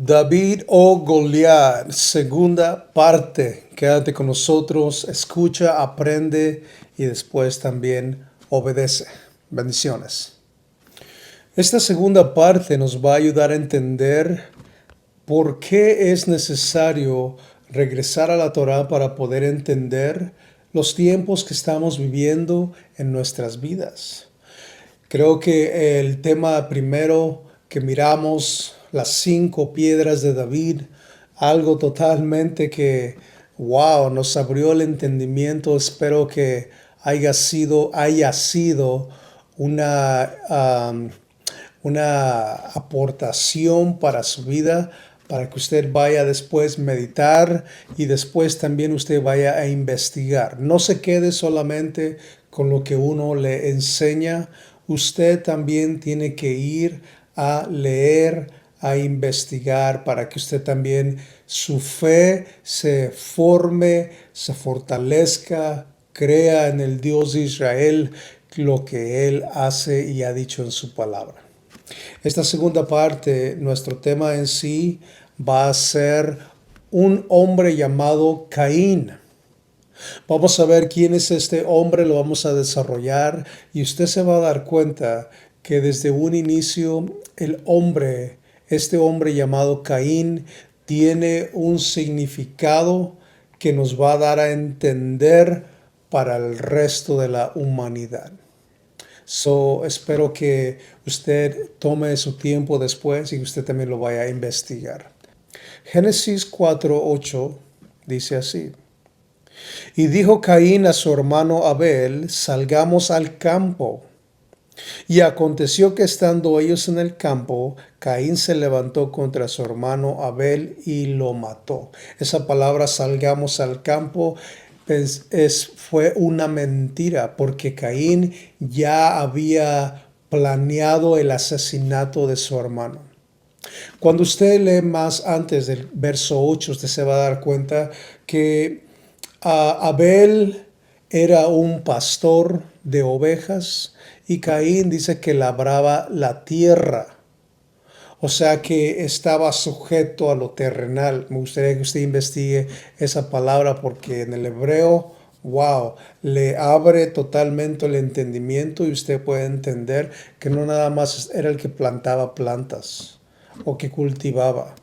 David o Goliat, segunda parte. Quédate con nosotros, escucha, aprende y después también obedece. Bendiciones. Esta segunda parte nos va a ayudar a entender por qué es necesario regresar a la Torá para poder entender los tiempos que estamos viviendo en nuestras vidas. Creo que el tema primero que miramos, las 5 piedras de David, algo totalmente que, wow, nos abrió el entendimiento. Espero que haya sido una, una aportación para su vida, para que usted vaya después a meditar y después también usted vaya a investigar. No se quede solamente con lo que uno le enseña. Usted también tiene que ir a leer, a investigar, para que usted también su fe se forme, se fortalezca, crea en el Dios de Israel lo que Él hace y ha dicho en su palabra. Esta segunda parte, nuestro tema en sí va a ser un hombre llamado Caín. Vamos a ver quién es este hombre, lo vamos a desarrollar y usted se va a dar cuenta que desde un inicio este hombre llamado Caín, tiene un significado que nos va a dar a entender para el resto de la humanidad. Espero que usted tome su tiempo después y usted también lo vaya a investigar. Génesis 4:8 dice así. Y dijo Caín a su hermano Abel, salgamos al campo. Y aconteció que estando ellos en el campo, Caín se levantó contra su hermano Abel y lo mató. Esa palabra salgamos al campo fue una mentira, porque Caín ya había planeado el asesinato de su hermano. Cuando usted lee más antes del verso 8, usted se va a dar cuenta que Abel era un pastor de ovejas y Caín dice que labraba la tierra. O sea que estaba sujeto a lo terrenal. Me gustaría que usted investigue esa palabra porque en el hebreo, wow, le abre totalmente el entendimiento y usted puede entender que no nada más era el que plantaba plantas o que cultivaba.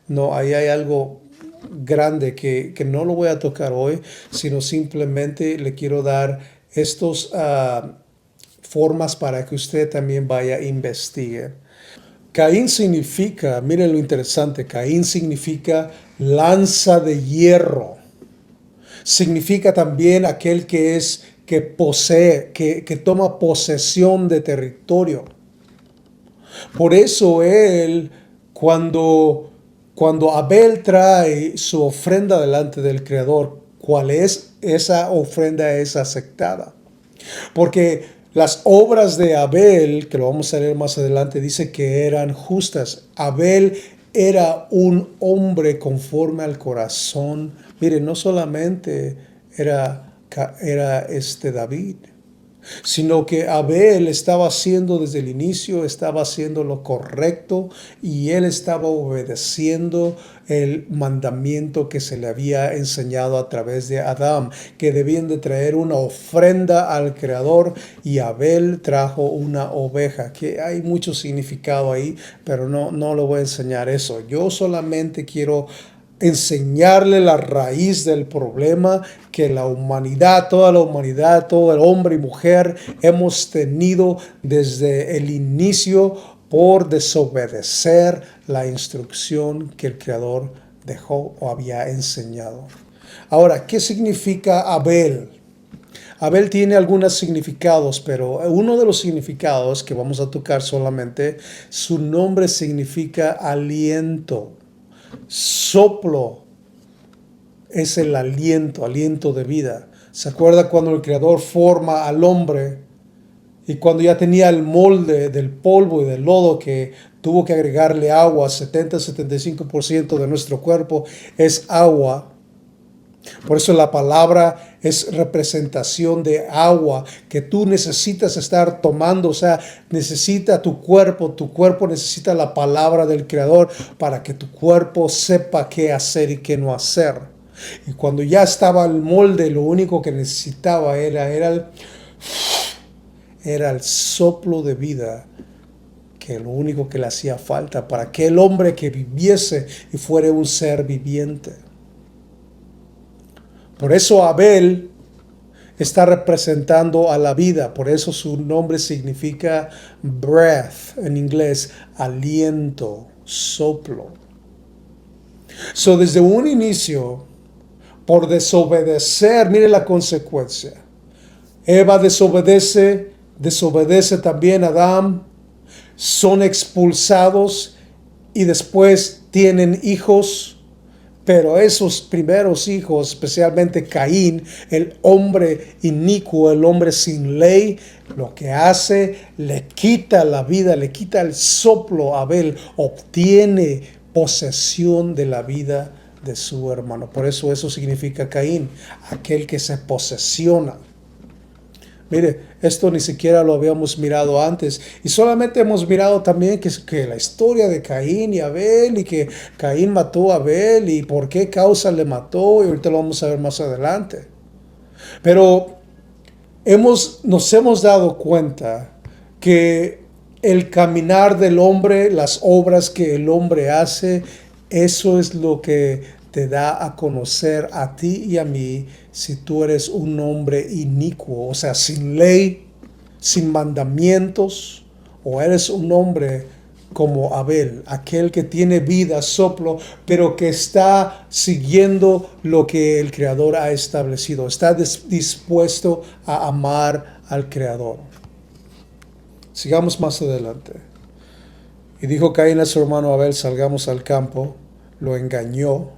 No, ahí hay algo grande que no lo voy a tocar hoy, sino simplemente le quiero dar estos formas para que usted también vaya a investigue. Caín significa, miren lo interesante, Caín significa lanza de hierro. Significa también aquel que posee, que toma posesión de territorio. Por eso él, cuando Abel trae su ofrenda delante del Creador, ¿cuál es? Esa ofrenda es aceptada. Porque las obras de Abel, que lo vamos a leer más adelante, dice que eran justas. Abel era un hombre conforme al corazón. Mire, no solamente era David, sino que Abel estaba haciendo desde el inicio, estaba haciendo lo correcto y él estaba obedeciendo el mandamiento que se le había enseñado a través de Adán, que debían de traer una ofrenda al Creador, y Abel trajo una oveja, que hay mucho significado ahí, pero no lo voy a enseñar eso. Yo solamente quiero enseñarle la raíz del problema que la humanidad, toda la humanidad, todo el hombre y mujer hemos tenido desde el inicio por desobedecer la instrucción que el Creador dejó o había enseñado. Ahora, ¿qué significa Abel? Abel tiene algunos significados, pero uno de los significados que vamos a tocar solamente, su nombre significa aliento. Soplo es el aliento, aliento de vida. ¿Se acuerda cuando el Creador forma al hombre y cuando ya tenía el molde del polvo y del lodo, que tuvo que agregarle agua? 70-75% de nuestro cuerpo es agua. Por eso la palabra es representación de agua que tú necesitas estar tomando. O sea, necesita tu cuerpo necesita la palabra del Creador para que tu cuerpo sepa qué hacer y qué no hacer. Y cuando ya estaba el molde, lo único que necesitaba era el soplo de vida, que lo único que le hacía falta para que el hombre que viviese y fuera un ser viviente. Por eso Abel está representando a la vida, por eso su nombre significa breath en inglés, aliento, soplo. So, desde un inicio, por desobedecer, mire la consecuencia. Eva desobedece también Adán, son expulsados y después tienen hijos. Pero esos primeros hijos, especialmente Caín, el hombre inicuo, el hombre sin ley, lo que hace, le quita la vida, le quita el soplo a Abel, obtiene posesión de la vida de su hermano. Por eso significa Caín, aquel que se posesiona. Mire, esto ni siquiera lo habíamos mirado antes. Y solamente hemos mirado también que la historia de Caín y Abel, y que Caín mató a Abel y por qué causa le mató, y ahorita lo vamos a ver más adelante. Pero nos hemos dado cuenta que el caminar del hombre, las obras que el hombre hace, eso es lo que te da a conocer a ti y a mí si tú eres un hombre inicuo, o sea, sin ley, sin mandamientos, o eres un hombre como Abel, aquel que tiene vida, soplo, pero que está siguiendo lo que el Creador ha establecido, está dispuesto a amar al Creador. Sigamos más adelante. Y dijo Caín a su hermano Abel, salgamos al campo, lo engañó.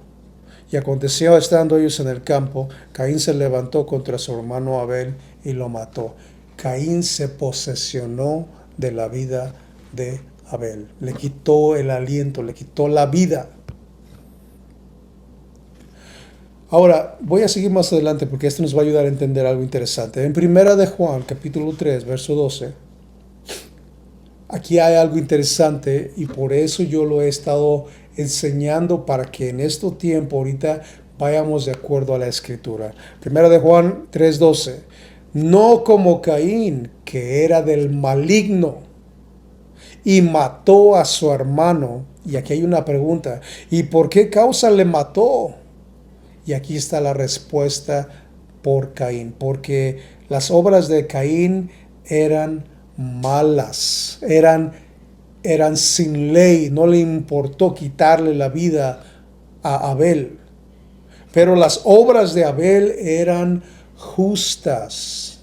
Y aconteció, estando ellos en el campo, Caín se levantó contra su hermano Abel y lo mató. Caín se posesionó de la vida de Abel. Le quitó el aliento, le quitó la vida. Ahora, voy a seguir más adelante porque esto nos va a ayudar a entender algo interesante. En Primera de Juan, capítulo 3, verso 12, aquí hay algo interesante y por eso yo lo he estado enseñando para que en este tiempo ahorita vayamos de acuerdo a la escritura. Primera de Juan 3:12. No como Caín, que era del maligno y mató a su hermano. Y aquí hay una pregunta. ¿Y por qué causa le mató? Y aquí está la respuesta: por Caín. Porque las obras de Caín eran malas, eran sin ley, no le importó quitarle la vida a Abel. Pero las obras de Abel eran justas.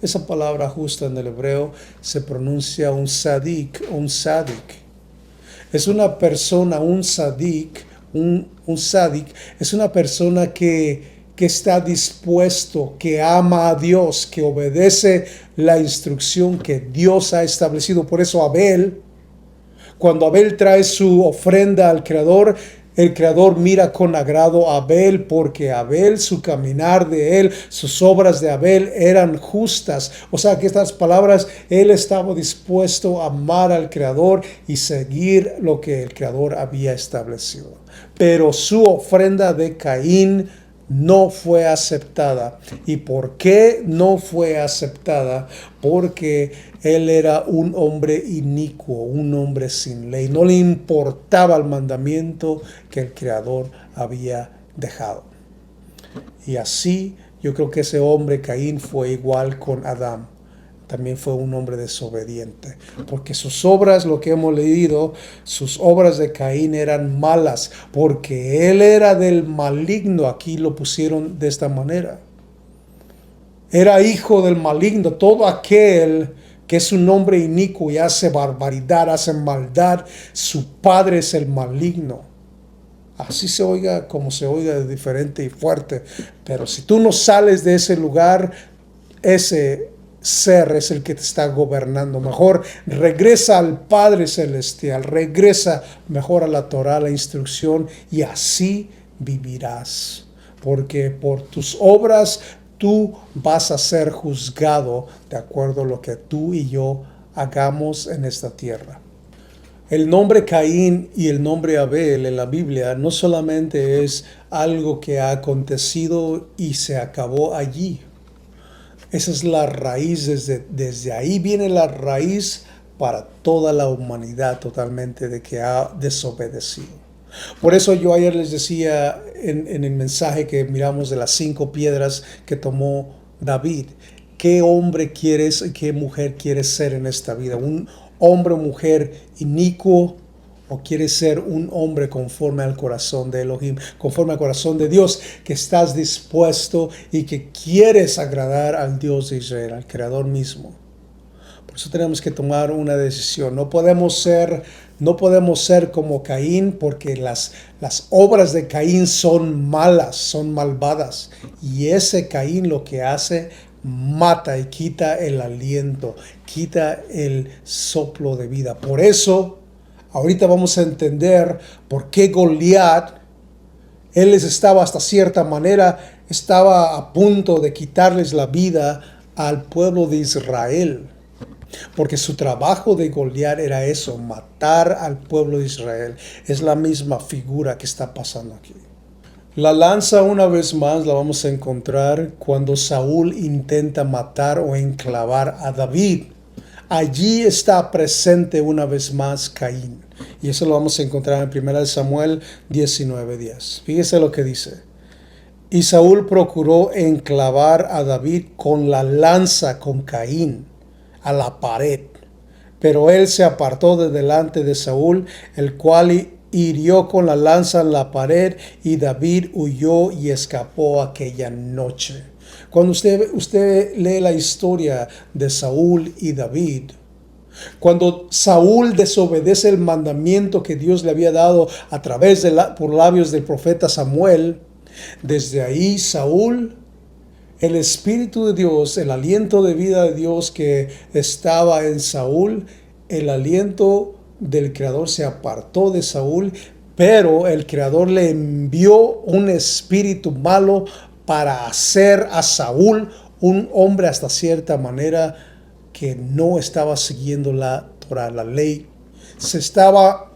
Esa palabra justa en el hebreo se pronuncia un sadik. Es una persona, un sadik es una persona que está dispuesto, que ama a Dios, que obedece la instrucción que Dios ha establecido. Por eso Abel, cuando Abel trae su ofrenda al Creador, el Creador mira con agrado a Abel, porque Abel, su caminar de él, sus obras de Abel eran justas. O sea que estas palabras, él estaba dispuesto a amar al Creador y seguir lo que el Creador había establecido. Pero su ofrenda de Caín no fue aceptada. ¿Y por qué no fue aceptada? Porque él era un hombre inicuo, un hombre sin ley. No le importaba el mandamiento que el Creador había dejado. Y así yo creo que ese hombre Caín fue igual con Adán. También fue un hombre desobediente, porque sus obras, lo que hemos leído, sus obras de Caín eran malas, porque él era del maligno. Aquí lo pusieron de esta manera. Era hijo del maligno. Todo aquel que es un hombre inicuo y hace barbaridad, hace maldad, su padre es el maligno. Así se oiga como se oiga, de diferente y fuerte, pero si tú no sales de ese lugar, ese ser es el que te está gobernando. Mejor regresa al Padre Celestial, regresa mejor a la Torah, a la instrucción, y así vivirás. porque por tus obras tú vas a ser juzgado de acuerdo a lo que tú y yo hagamos en esta tierra. El nombre Caín y el nombre Abel en la Biblia no solamente es algo que ha acontecido y se acabó allí. Esa es la raíz, desde ahí viene la raíz para toda la humanidad totalmente de que ha desobedecido. Por eso yo ayer les decía en el mensaje que miramos de las 5 piedras que tomó David, ¿qué hombre quieres y qué mujer quieres ser en esta vida? ¿Un hombre o mujer inicuo o quieres ser un hombre conforme al corazón de Elohim, conforme al corazón de Dios, que estás dispuesto y que quieres agradar al Dios de Israel, al Creador mismo? Por eso tenemos que tomar una decisión. No podemos ser como Caín, porque las obras de Caín son malas, son malvadas. Y ese Caín lo que hace, mata y quita el aliento, quita el soplo de vida. Por eso, ahorita vamos a entender por qué Goliat, él les estaba hasta cierta manera, estaba a punto de quitarles la vida al pueblo de Israel. Porque su trabajo de Goliat era eso, matar al pueblo de Israel. Es la misma figura que está pasando aquí. La lanza, una vez más, la vamos a encontrar cuando Saúl intenta matar o enclavar a David. Allí está presente una vez más Caín. Y eso lo vamos a encontrar en 1 Samuel 19:10. Fíjese lo que dice. Y Saúl procuró enclavar a David con la lanza, con Caín, a la pared. Pero él se apartó de delante de Saúl, el cual hirió con la lanza en la pared, y David huyó y escapó aquella noche. Cuando usted lee la historia de Saúl y David, cuando Saúl desobedece el mandamiento que Dios le había dado a través por labios del profeta Samuel, desde ahí Saúl, el Espíritu de Dios, el aliento de vida de Dios que estaba en Saúl, el aliento del Creador se apartó de Saúl, pero el Creador le envió un espíritu malo para hacer a Saúl un hombre hasta cierta manera que no estaba siguiendo la Torah, la ley. Se estaba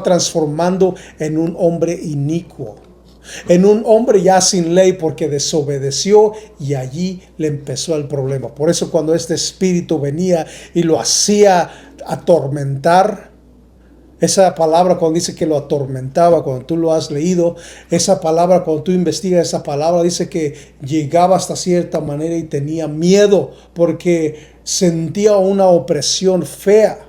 transformando en un hombre inicuo, en un hombre ya sin ley, porque desobedeció, y allí le empezó el problema. Por eso cuando este espíritu venía y lo hacía atormentar, esa palabra cuando dice que lo atormentaba, cuando tú lo has leído, esa palabra cuando tú investigas esa palabra dice que llegaba hasta cierta manera y tenía miedo porque sentía una opresión fea.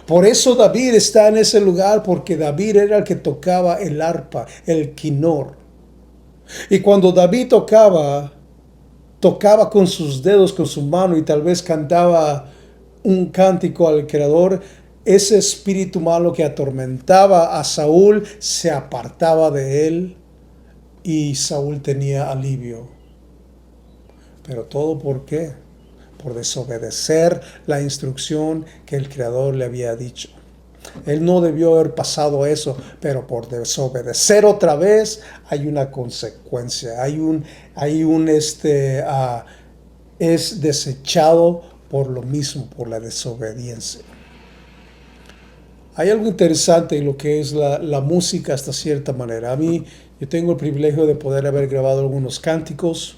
Por eso David está en ese lugar, porque David era el que tocaba el arpa, el quinor. Y cuando David tocaba con sus dedos, con su mano, y tal vez cantaba un cántico al Creador, ese espíritu malo que atormentaba a Saúl se apartaba de él y Saúl tenía alivio. Pero todo ¿por qué? Por desobedecer la instrucción que el Creador le había dicho. Él no debió haber pasado eso, pero por desobedecer otra vez hay una consecuencia. Es desechado por lo mismo, por la desobediencia. Hay algo interesante en lo que es la música hasta cierta manera. Yo tengo el privilegio de poder haber grabado algunos cánticos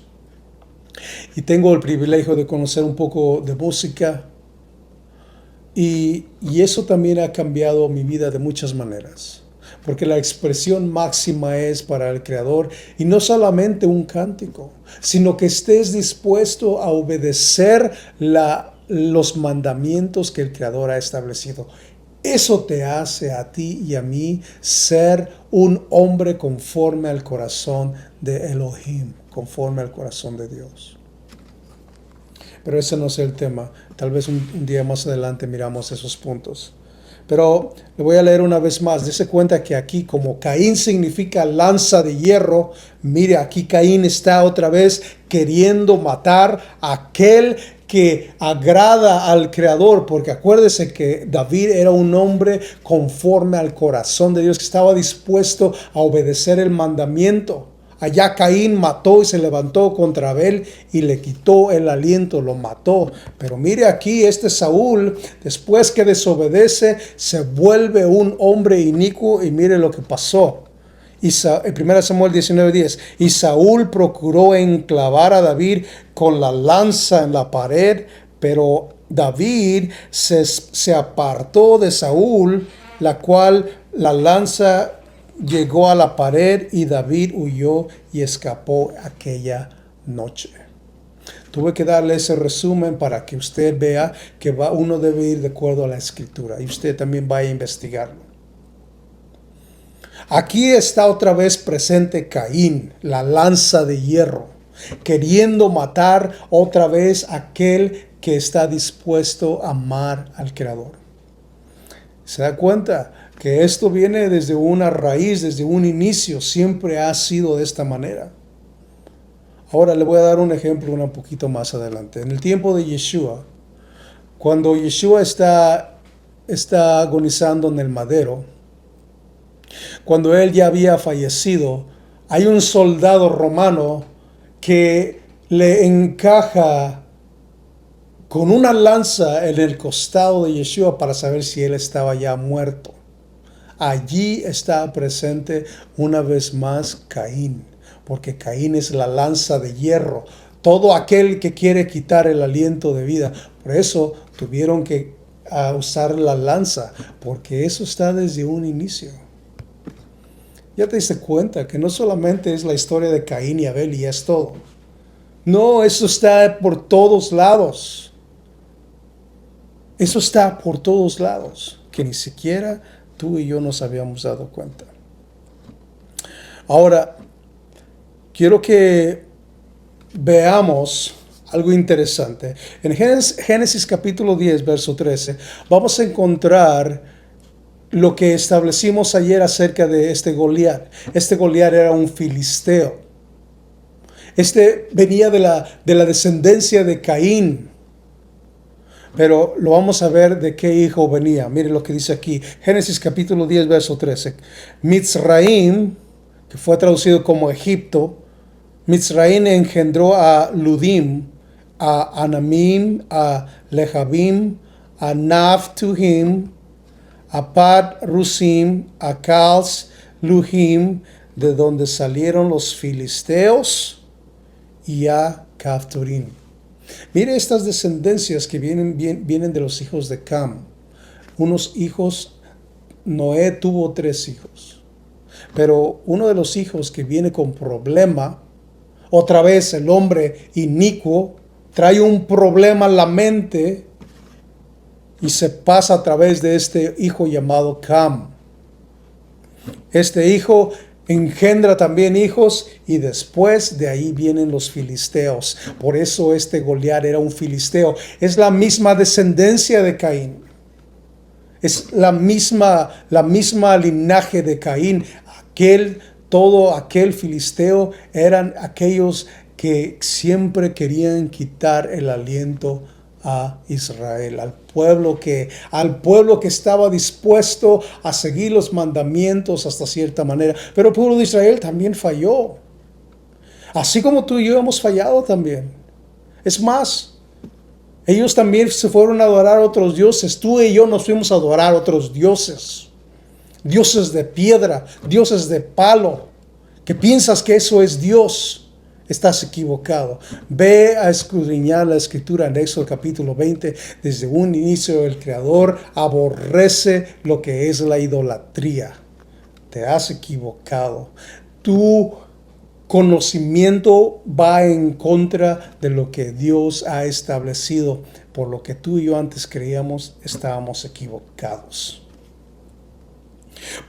y tengo el privilegio de conocer un poco de música. Y eso también ha cambiado mi vida de muchas maneras. Porque la expresión máxima es para el Creador, y no solamente un cántico, sino que estés dispuesto a obedecer los mandamientos que el Creador ha establecido. Eso te hace a ti y a mí ser un hombre conforme al corazón de Elohim, conforme al corazón de Dios. Pero ese no es el tema. Tal vez un día más adelante miramos esos puntos. Pero le voy a leer una vez más. Dese cuenta que aquí, como Caín significa lanza de hierro, mire, aquí Caín está otra vez queriendo matar a aquel que agrada al Creador, porque acuérdese que David era un hombre conforme al corazón de Dios, que estaba dispuesto a obedecer el mandamiento, Allá Caín mató y se levantó contra Abel y le quitó el aliento, lo mató. Pero mire aquí, este Saúl, después que desobedece, se vuelve un hombre inicuo y mire lo que pasó. En 1 Samuel 19:10, y Saúl procuró enclavar a David con la lanza en la pared, pero David se apartó de Saúl, la cual la lanza llegó a la pared y David huyó y escapó aquella noche. Tuve que darle ese resumen para que usted vea que uno debe ir de acuerdo a la escritura y usted también vaya a investigarlo. Aquí está otra vez presente Caín, la lanza de hierro, queriendo matar otra vez a aquel que está dispuesto a amar al Creador. ¿Se da cuenta que esto viene desde una raíz, desde un inicio? Siempre ha sido de esta manera. Ahora le voy a dar un ejemplo un poquito más adelante. En el tiempo de Yeshua, cuando Yeshua está agonizando en el madero, cuando él ya había fallecido, hay un soldado romano que le encaja con una lanza en el costado de Yeshua para saber si él estaba ya muerto. Allí está presente una vez más Caín, porque Caín es la lanza de hierro, todo aquel que quiere quitar el aliento de vida. Por eso tuvieron que usar la lanza, porque eso está desde un inicio. Ya te diste cuenta que no solamente es la historia de Caín y Abel y es todo. No, eso está por todos lados. Eso está por todos lados, que ni siquiera tú y yo nos habíamos dado cuenta. Ahora, quiero que veamos algo interesante. En Génesis capítulo 10, verso 13, vamos a encontrar lo que establecimos ayer acerca de este Goliat. Este Goliat era un filisteo. Este venía de la descendencia de Caín. Pero lo vamos a ver de qué hijo venía. Mire lo que dice aquí. Génesis capítulo 10, verso 13. Mitzraim, que fue traducido como Egipto. Mitzraim engendró a Ludim, a Anamim, a Lehabim, a Naphtuhim, a Pad Rusim, a Cals Luhim, de donde salieron los filisteos, y a Caftorim. Mire estas descendencias que vienen de los hijos de Cam. Unos hijos, Noé tuvo 3 hijos. Pero uno de los hijos que viene con problema, otra vez el hombre inicuo, trae un problema en la mente y se pasa a través de este hijo llamado Cam. Este hijo engendra también hijos y después de ahí vienen los filisteos. Por eso este Goliat era un filisteo. Es la misma descendencia de Caín. Es la misma linaje de Caín. Todo aquel filisteo eran aquellos que siempre querían quitar el aliento a Israel, al pueblo que estaba dispuesto a seguir los mandamientos hasta cierta manera. Pero el pueblo de Israel también falló, así como tú y yo hemos fallado también. Es más, ellos también se fueron a adorar a otros dioses. Tú y yo nos fuimos a adorar a otros dioses, dioses de piedra, dioses de palo, que piensas que eso es Dios. Estás equivocado. Ve a escudriñar la escritura en Éxodo capítulo 20. Desde un inicio el Creador aborrece lo que es la idolatría. Te has equivocado. Tu conocimiento va en contra de lo que Dios ha establecido. Por lo que tú y yo antes creíamos, estábamos equivocados.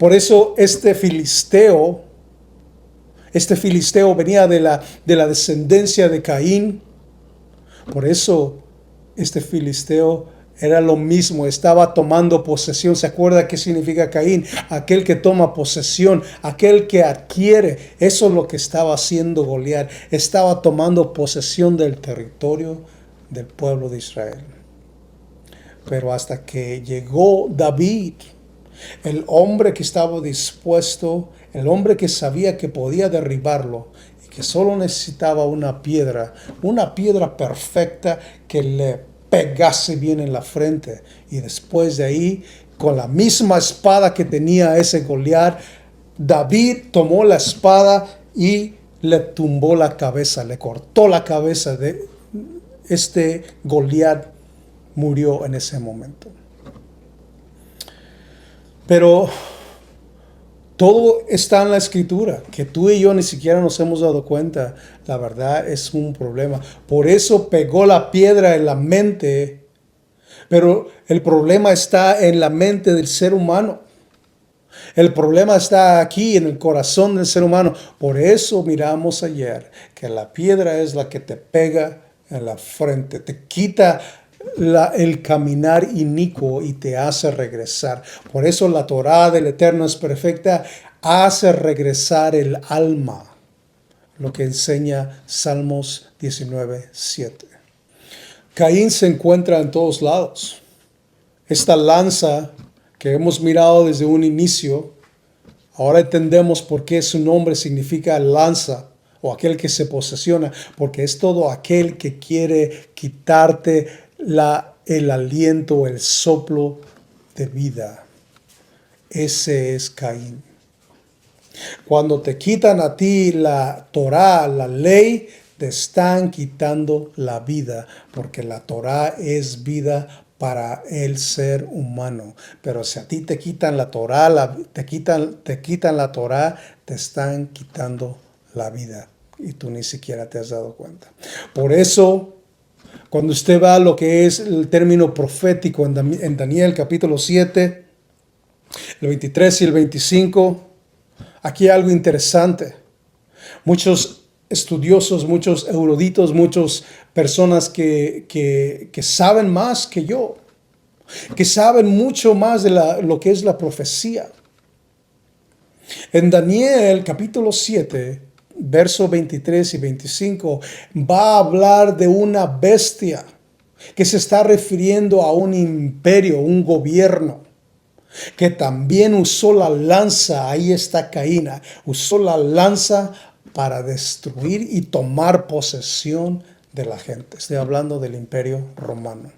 Por eso este filisteo venía de la descendencia de Caín. Por eso este filisteo era lo mismo, estaba tomando posesión. ¿Se acuerda qué significa Caín? Aquel que toma posesión, aquel que adquiere. Eso es lo que estaba haciendo Goliat. Estaba tomando posesión del territorio del pueblo de Israel. Pero hasta que llegó David, El hombre que estaba dispuesto, el hombre que sabía que podía derribarlo y que solo necesitaba una piedra perfecta que le pegase bien en la frente. Y después de ahí, con la misma espada que tenía ese Goliat, David tomó la espada y le tumbó la cabeza, le cortó la cabeza de este Goliat. Murió en ese momento. Pero todo está en la escritura, que tú y yo ni siquiera nos hemos dado cuenta. La verdad es un problema. Por eso pegó la piedra en la mente, pero el problema está en la mente del ser humano. El problema está aquí en el corazón del ser humano. Por eso miramos ayer que la piedra es la que te pega en la frente, te quita el caminar inicuo y te hace regresar. Por eso la Torá del Eterno es perfecta, hace regresar el alma, lo que enseña Salmos 19:7. Caín se encuentra en todos lados. Esta lanza que hemos mirado desde un inicio, ahora entendemos por qué su nombre significa lanza o aquel que se posesiona, porque es todo aquel que quiere quitarte el aliento, el soplo de vida. Ese es Caín. Cuando te quitan a ti la Torá, la ley, te están quitando la vida, porque la Torá es vida para el ser humano. Pero si a ti te quitan la Torá, te quitan la Torá, te están quitando la vida. Y tú ni siquiera te has dado cuenta. Por eso, cuando usted va a lo que es el término profético en Daniel capítulo 7, el 23 y el 25, aquí hay algo interesante. Muchos estudiosos, muchos eruditos, muchas personas que saben más que yo, que saben mucho más de lo que es la profecía. En Daniel capítulo 7, versos 23 y 25, va a hablar de una bestia que se está refiriendo a un imperio, un gobierno, que también usó la lanza. Ahí está Caín, usó la lanza para destruir y tomar posesión de la gente. Estoy hablando del Imperio Romano.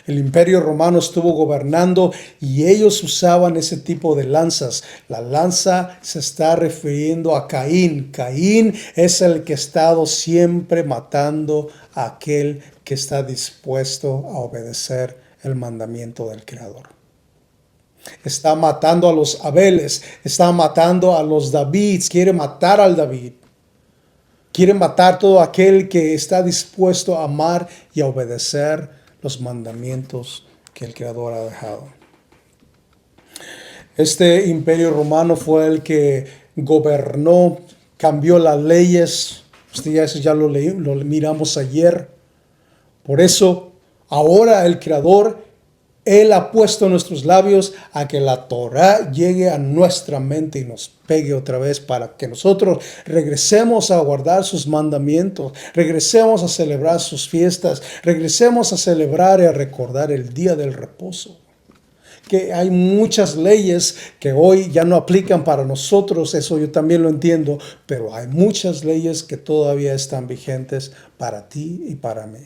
El Imperio Romano estuvo gobernando y ellos usaban ese tipo de lanzas. La lanza se está refiriendo a Caín. Caín es el que ha estado siempre matando a aquel que está dispuesto a obedecer el mandamiento del Creador. Está matando a los Abeles, está matando a los Davids, quiere matar al David. Quiere matar todo aquel que está dispuesto a amar y a obedecer los mandamientos que el Creador ha dejado. Este imperio romano fue el que gobernó, cambió las leyes. Eso ya lo miramos ayer. Por eso, ahora el Creador, Él ha puesto en nuestros labios a que la Torá llegue a nuestra mente y nos pegue otra vez para que nosotros regresemos a guardar sus mandamientos, regresemos a celebrar sus fiestas, regresemos a celebrar y a recordar el día del reposo. Que hay muchas leyes que hoy ya no aplican para nosotros, eso yo también lo entiendo, pero hay muchas leyes que todavía están vigentes para ti y para mí.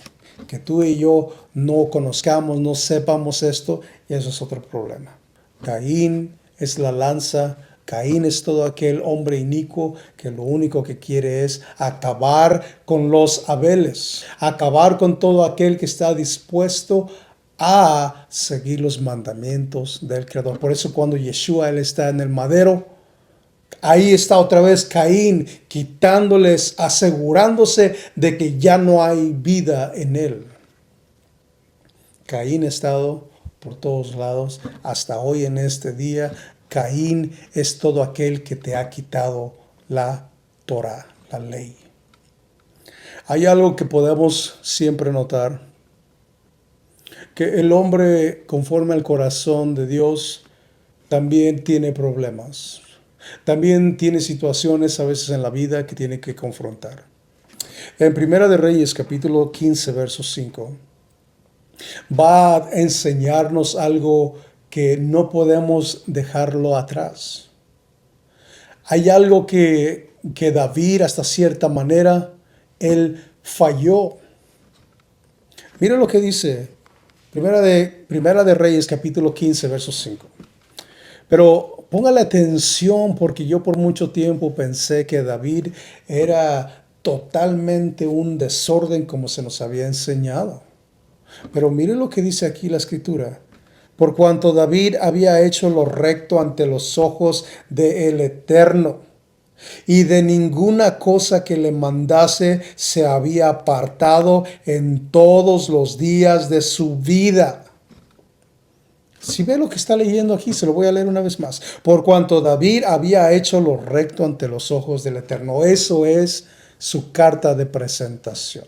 Que tú y yo no conozcamos, no sepamos esto, y eso es otro problema. Caín es la lanza, Caín es todo aquel hombre inicuo que lo único que quiere es acabar con los Abeles, acabar con todo aquel que está dispuesto a seguir los mandamientos del Creador. Por eso cuando Yeshua, Él está en el madero, ahí está otra vez Caín quitándoles, asegurándose de que ya no hay vida en él. Caín ha estado por todos lados hasta hoy en este día. Caín es todo aquel que te ha quitado la Torá, la ley. Hay algo que podemos siempre notar, que el hombre conforme al corazón de Dios también tiene problemas. También tiene situaciones a veces en la vida que tiene que confrontar. En Primera de Reyes, capítulo 15, verso 5, va a enseñarnos algo que no podemos dejarlo atrás. Hay algo que David, hasta cierta manera, él falló. Mira lo que dice Primera de Reyes, capítulo 15, verso 5. Pero póngale atención, porque yo por mucho tiempo pensé que David era totalmente un desorden como se nos había enseñado. Pero mire lo que dice aquí la escritura. Por cuanto David había hecho lo recto ante los ojos del Eterno, y de ninguna cosa que le mandase se había apartado en todos los días de su vida. Si ve lo que está leyendo aquí, se lo voy a leer una vez más. Por cuanto David había hecho lo recto ante los ojos del Eterno. Eso es su carta de presentación.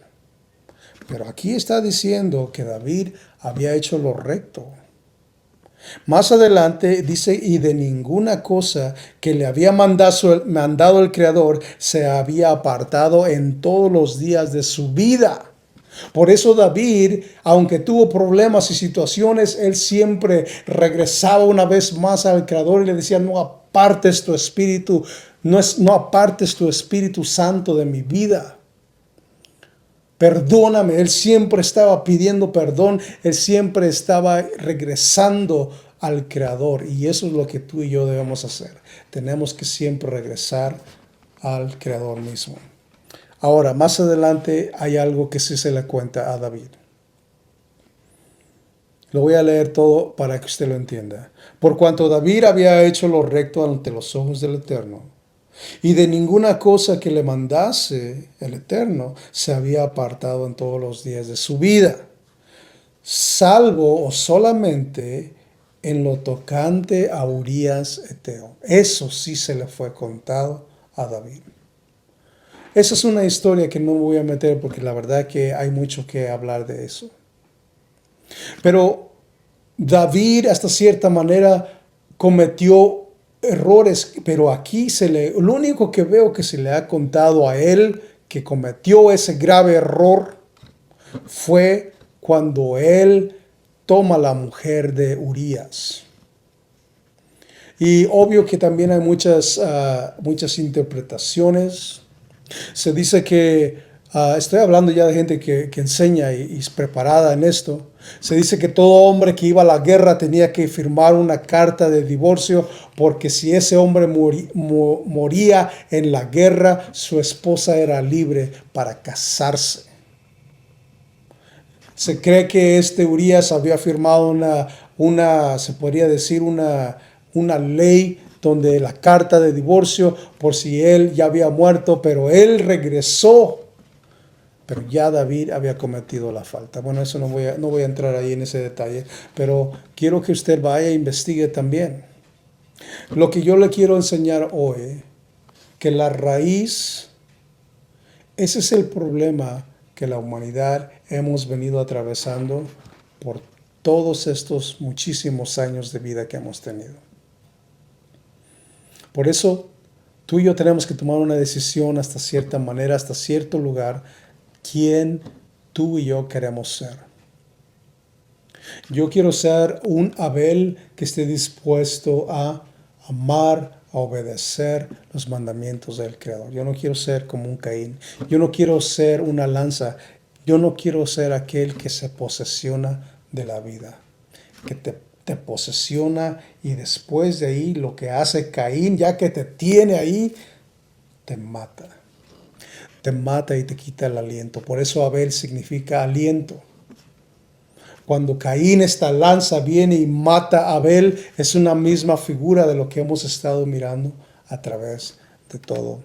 Pero aquí está diciendo que David había hecho lo recto. Más adelante dice, y de ninguna cosa que le había mandado el Creador se había apartado en todos los días de su vida. Por eso David, aunque tuvo problemas y situaciones, él siempre regresaba una vez más al Creador y le decía, no apartes tu espíritu, no apartes tu Espíritu Santo de mi vida. Perdóname, él siempre estaba pidiendo perdón, él siempre estaba regresando al Creador. Y eso es lo que tú y yo debemos hacer. Tenemos que siempre regresar al Creador mismo. Ahora, más adelante hay algo que sí se le cuenta a David. Lo voy a leer todo para que usted lo entienda. Por cuanto David había hecho lo recto ante los ojos del Eterno, y de ninguna cosa que le mandase el Eterno se había apartado en todos los días de su vida, salvo o solamente en lo tocante a Urías Eteo. Eso sí se le fue contado a David. Esa es una historia que no me voy a meter porque la verdad que hay mucho que hablar de eso. Pero David, hasta cierta manera, cometió errores, pero aquí lo único que veo que se le ha contado a él que cometió ese grave error fue cuando él toma la mujer de Urías. Y obvio que también hay muchas interpretaciones. Se dice que, estoy hablando ya de gente que enseña y es preparada en esto. Se dice que todo hombre que iba a la guerra tenía que firmar una carta de divorcio porque si ese hombre moría en la guerra, su esposa era libre para casarse. Se cree que Urías había firmado se podría decir una ley donde la carta de divorcio por si él ya había muerto, pero él regresó. Pero ya David había cometido la falta. Bueno, eso no voy a entrar ahí en ese detalle, pero quiero que usted vaya e investigue también. Lo que yo le quiero enseñar hoy, que la raíz, ese es el problema que la humanidad hemos venido atravesando por todos estos muchísimos años de vida que hemos tenido. Por eso, tú y yo tenemos que tomar una decisión hasta cierta manera, hasta cierto lugar, quién tú y yo queremos ser. Yo quiero ser un Abel que esté dispuesto a amar, a obedecer los mandamientos del Creador. Yo no quiero ser como un Caín. Yo no quiero ser una lanza. Yo no quiero ser aquel que se posesiona de la vida, que te posesiona y después de ahí lo que hace Caín, ya que te tiene ahí, te mata. Te mata y te quita el aliento. Por eso Abel significa aliento. Cuando Caín, esta lanza, viene y mata a Abel, es una misma figura de lo que hemos estado mirando a través de todo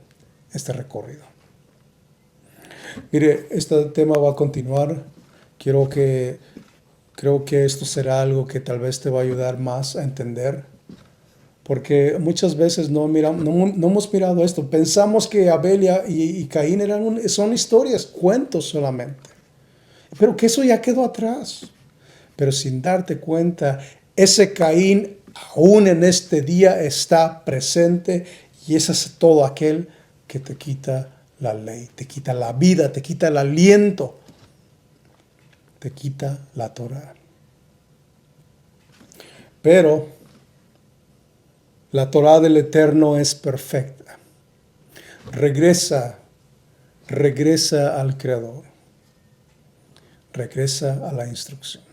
este recorrido. Mire, este tema va a continuar. Creo que esto será algo que tal vez te va a ayudar más a entender. Porque muchas veces no hemos mirado esto. Pensamos que Abel y Caín son historias, cuentos solamente. Pero que eso ya quedó atrás. Pero sin darte cuenta, ese Caín aún en este día está presente y ese es todo aquel que te quita la ley, te quita la vida, te quita el aliento, te quita la Torah. Pero la Torá del Eterno es perfecta. Regresa al Creador. Regresa a la instrucción.